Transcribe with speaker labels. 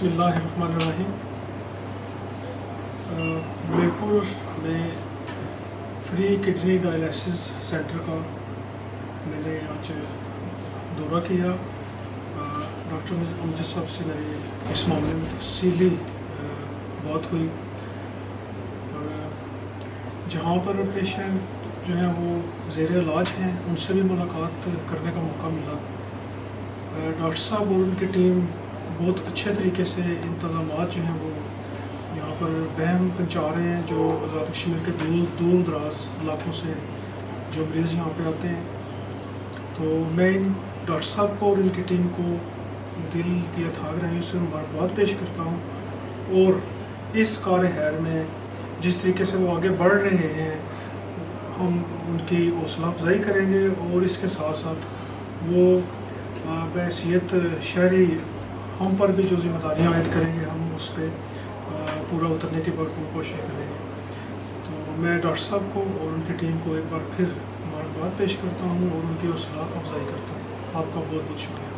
Speaker 1: बिस्मिल्लाहिर्रहमानिर्रहीम। मीरपुर में free kidney dialysis centre का मैंने आज दौरा किया। डॉक्टर अमजद साहब से मेरी इस मामले में तफसीली बात हुई। जहाँ पर पेशेंट जो हैं वो ज़ेर इलाज हैं, उनसे भी मुलाकात करने का मौका मिला। डॉक्टर साहब और उनकी टीम बहुत अच्छे तरीके से इंतज़ामात जो हैं वो यहाँ पर बहम पहुँचा रहे हैं। जो आज़ाद कश्मीर के दूर दराज इलाकों से जो मरीज़ यहाँ पे आते हैं, तो मैं इन डॉक्टर साहब को और इनकी टीम को दिल की अथाह गहराइयों से मुबारकबाद पेश करता हूँ। और इस कार-ए-खैर में जिस तरीके से वो आगे बढ़ रहे हैं, हम उनकी हौसला अफजाई करेंगे और इसके साथ साथ वो बहैसियत शहरी हम पर भी जो जिम्मेदारियाँ आयद करेंगे, हम उस पर पूरा उतरने की भरपूर कोशिश करेंगे। तो मैं डॉक्टर साहब को और उनकी टीम को एक बार फिर मुबारकबाद पेश करता हूँ और उनकी हौसला अफजाई करता हूँ। आपका बहुत बहुत शुक्रिया।